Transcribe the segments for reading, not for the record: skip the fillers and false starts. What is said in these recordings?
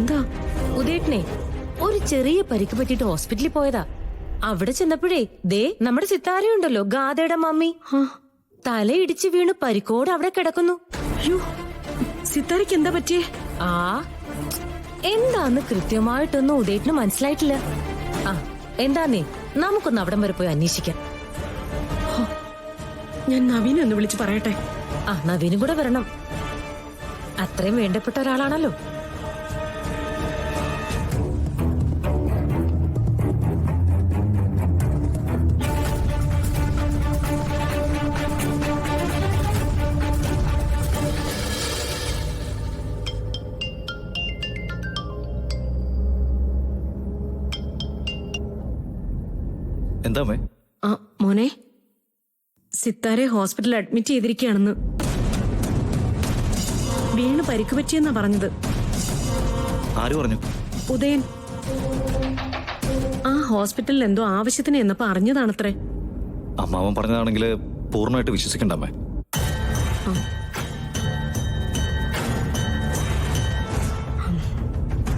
എന്താ? ഉദയേട്ടനെ ഒരു ചെറിയ പരിക്ക് പറ്റിയിട്ട് ഹോസ്പിറ്റലിൽ പോയതാ. അവിടെ ചെന്നപ്പോഴേ ദേ നമ്മുടെ സിത്താരയുണ്ടല്ലോ, ഗാഥയുടെ മമ്മി, തലയിടിച്ച് വീണ് പരിക്കോട് അവിടെ കിടക്കുന്നു. അയ്യോ, സിത്താരയ്ക്ക് എന്താ പറ്റിയേ? ആ എന്താന്ന് കൃത്യമായിട്ടൊന്നും ഉദയേട്ടന് മനസ്സിലായിട്ടില്ല. ആ എന്താന്നേ, നമുക്കൊന്ന് അവിടം വരെ പോയി അന്വേഷിക്കാം. ഞാൻ നവീനെ ഒന്ന് വിളിച്ച് പറയട്ടെ. ആ നവീനും കൂടെ വരണം, അത്രയും വേണ്ടപ്പെട്ട ഒരാളാണല്ലോ. എന്താ ആ മോനെ, സിത്താരെ ഹോസ്പിറ്റലിൽ അഡ്മിറ്റ് ചെയ്തിരിക്കുകയാണെന്ന്. വീണ് പരിക്ക് പറ്റിയെന്നാ പറഞ്ഞത്. ആര് പറഞ്ഞു? ഉദയൻ. ആ ഹോസ്പിറ്റലിൽ എന്തോ ആവശ്യത്തിന് എന്നപ്പോ അറിഞ്ഞതാണത്രേ. അമ്മാവൻ പറഞ്ഞതാണെങ്കിൽ പൂർണ്ണമായിട്ട് വിശ്വസിക്കണ്ടമ്മേ.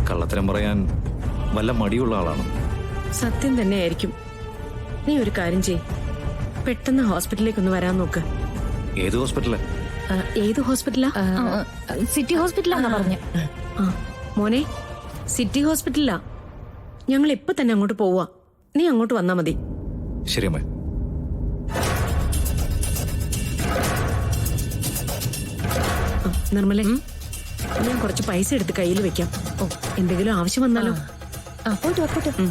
കള്ളത്തരം പറയാൻ വല്ല മടിയുള്ള ആളാണ്. സത്യം തന്നെയായിരിക്കും. നീ ഒരു കാര്യം ചെയ്, പെട്ടെന്ന് ഹോസ്പിറ്റലിലേക്ക് വരാൻ നോക്ക്. ഏത് ഹോസ്പിറ്റലാ? ഏത് ഹോസ്പിറ്റലാ? സിറ്റി ഹോസ്പിറ്റലാണെന്നാ പറഞ്ഞു. ആ മോനെ, സിറ്റി ഹോസ്പിറ്റലിലാ. ഞങ്ങൾ ഇപ്പൊ തന്നെ അങ്ങോട്ട് പോവാ. നീ അങ്ങോട്ട് വന്നാ മതി. ശരി അമ്മേ. നിർമ്മലേ, ഞാൻ കുറച്ച് പൈസ എടുത്ത് കയ്യിൽ വെക്കാം. ഓ, എന്തെങ്കിലും ആവശ്യം വന്നാലോ. പോയിട്ട് വെക്കട്ടെ.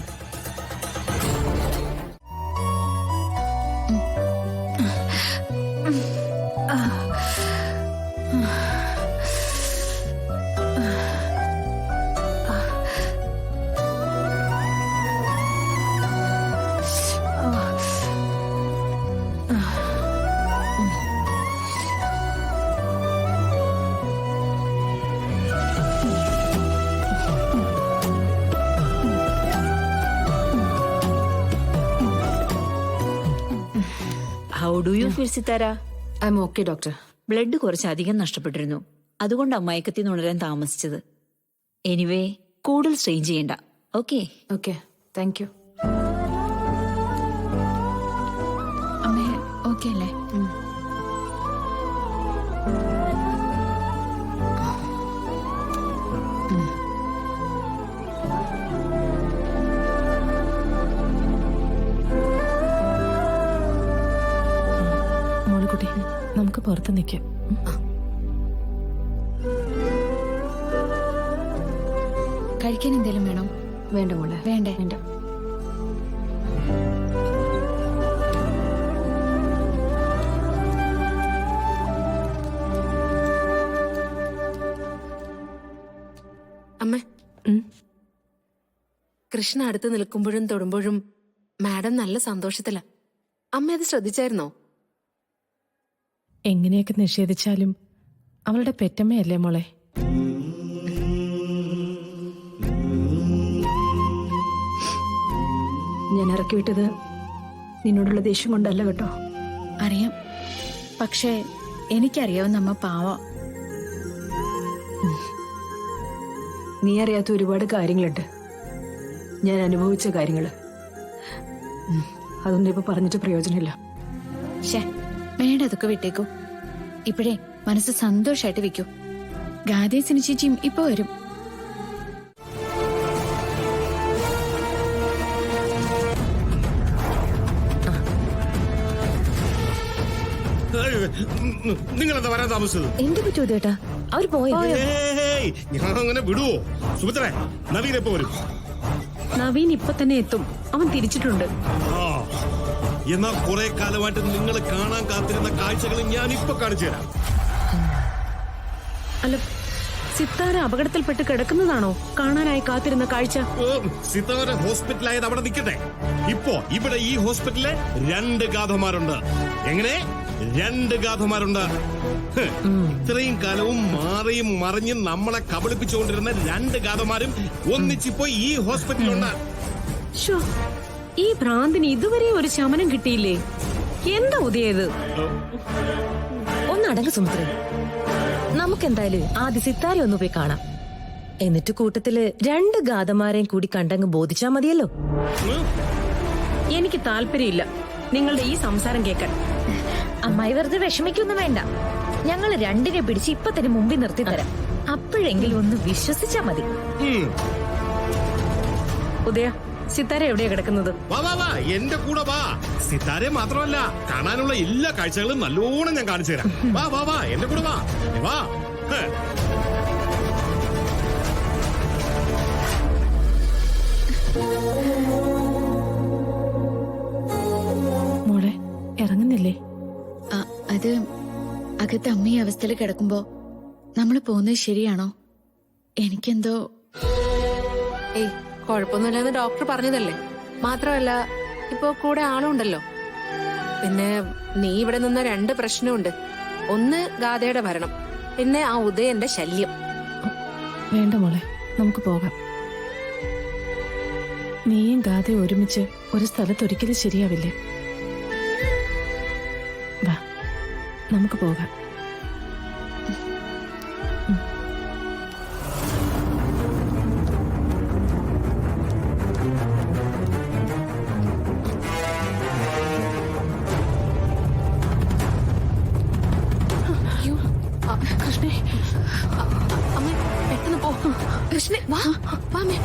How do you feel Sithara? I M okay doctor. Blood കുറച്ച് അധികം നഷ്ടപ്പെട്ടിരുന്നു, അതുകൊണ്ടാണ് മയക്കത്തിൽ നിന്ന് ഉണരാൻ താമസിച്ചത്. എനിവേ, കൂടുതൽ സ്ട്രെയിൻ ചെയ്യണ്ട. Okay okay, thank you. അമ്മേ ഓക്കെ അല്ലേ? മോളിക്കുട്ടി, നമുക്ക് പുറത്ത് നിൽക്കാം. കഴിക്കാൻ എന്തെങ്കിലും വേണോ? വേണ്ട മോളെ, വേണ്ടേ? വേണ്ട. അമ്മ, കൃഷ്ണ അടുത്ത് നിൽക്കുമ്പോഴും തൊടുമ്പോഴും മാഡം നല്ല സന്തോഷത്തില. അമ്മ അത് ശ്രദ്ധിച്ചായിരുന്നോ? എങ്ങനെയൊക്കെ നിഷേധിച്ചാലും അവളുടെ പെറ്റമ്മയല്ലേ മോളെ. ഞാൻ ഇറക്കി വിട്ടത് നിന്നോടുള്ള ദേഷ്യം കൊണ്ടല്ല കേട്ടോ. അറിയാം, പക്ഷേ എനിക്കറിയാവുന്ന അമ്മ പാവ. നീ അറിയാത്ത ഒരുപാട് കാര്യങ്ങളുണ്ട്, ഞാൻ അനുഭവിച്ച കാര്യങ്ങള്. അതൊന്നും ഇപ്പൊ പറഞ്ഞിട്ട് പ്രയോജനമില്ല. ഷേ, വേണ്ട, അതൊക്കെ വിട്ടേക്കൂ. ഇപ്പോഴേ മനസ്സ് സന്തോഷായിട്ട് വെക്കൂ. ഗാദേസിന് ചേച്ചിയും ഇപ്പൊ വരും. നിങ്ങൾ എന്താ വരാൻ താമസിച്ചത്? എന്ത് പറ്റൂ ചേട്ടാ, അവര് പോയോ? ഞാൻ അങ്ങനെ വിടുവോ? സുഭദ്രേ, നവീൻ എപ്പോ വരും? നവീൻ ഇപ്പൊ തന്നെ എത്തും. അവൻ തിരിച്ചിട്ടുണ്ട്. എന്നാ കുറെ കാലമായിട്ട് നിങ്ങൾ കാണാൻ കാത്തിരുന്ന കാഴ്ചകൾ ഞാൻ ഇപ്പൊ കാണിച്ചു തരാം. അല്ല, സിത്താര അപകടത്തിൽപ്പെട്ട് കിടക്കുന്നതാണോ കാണാനായി കാത്തിരുന്ന കാഴ്ച? സിത്താര ഹോസ്പിറ്റലായത് അവിടെ നിൽക്കട്ടെ. ഇപ്പോ ഇവിടെ ഈ ഹോസ്പിറ്റലിലെ 2 ഗാഥമാരുണ്ട്. എങ്ങനെ 2 ഗാഥമാരുണ്ട്? ഇത്രയും കാലവും മാറിയും മറിഞ്ഞും നമ്മളെ കബളിപ്പിച്ചുകൊണ്ടിരുന്ന 2 ഗാഥമാരും ഒന്നിച്ചിപ്പോ ഈ ഹോസ്പിറ്റലുണ്ട്. ഈ ഭ്രാന്തിന് ഇതുവരെ ഒരു ശമനം കിട്ടിയില്ലേ? എന്താ ഉദയത്? ഒന്നടങ്ങ് സുമിത്രേ, നമുക്കെന്തായാലും ആദ്യ സിത്താരെ ഒന്ന് പോയി കാണാം. എന്നിട്ട് കൂട്ടത്തില് 2 ഗാഥമാരെയും കൂടി കണ്ടങ്ങ് ബോധിച്ചാ മതിയല്ലോ. എനിക്ക് താല്പര്യമില്ല നിങ്ങളുടെ ഈ സംസാരം കേൾക്കാൻ. അമ്മായി വെറുതെ വിഷമിക്കൊന്നും വേണ്ട. ഞങ്ങൾ 2നെ പിടിച്ച് ഇപ്പൊ തന്നെ മുമ്പിൽ നിർത്തി തരാം. അപ്പോഴെങ്കിലും ഒന്ന് വിശ്വസിച്ചാ മതി. ഉദയ, സിത്താര എവിടെയാ കിടക്കുന്നത്? വാ വാ വാ, എന്റെ കൂടെ വാ. സിത്താരെ മാത്രമല്ല, കാണാനുള്ള എല്ലാ കാഴ്ചകളും നല്ലോണം ഞാൻ കാണിച്ചു തരാം. വാ വാ വാ, എന്റെ കൂടെ വാ. വാ. ഹേ. മോളെ ഇറങ്ങുന്നില്ലേ? അത് അകത്ത് അമ്മ ഈ അവസ്ഥയിൽ കിടക്കുമ്പോ നമ്മൾ പോകുന്നത് ശരിയാണോ? എനിക്കെന്തോ. ഏയ് കുഴപ്പമൊന്നുമില്ലെന്ന് ഡോക്ടർ പറഞ്ഞതല്ലേ. മാത്രമല്ല ഇപ്പൊ കൂടെ ആളുണ്ടല്ലോ. പിന്നെ നീ ഇവിടെ നിന്ന 2 പ്രശ്നമുണ്ട്. ഒന്ന് ഗാഥയുടെ ഭരണം, പിന്നെ ആ ഉദയന്റെ ശല്യം. വേണ്ട മോളെ, നമുക്ക് പോകാം. നീയും ഗാഥയും ഒരുമിച്ച് ഒരു സ്ഥലത്ത് ഒരിക്കലും ശരിയാവില്ലേ. വാ, നമുക്ക് പോകാം. കൃഷ്ണേ, അമ്മ പെട്ടെന്ന് പോ. കൃഷ്ണേ വാ വാ അമ്മേ.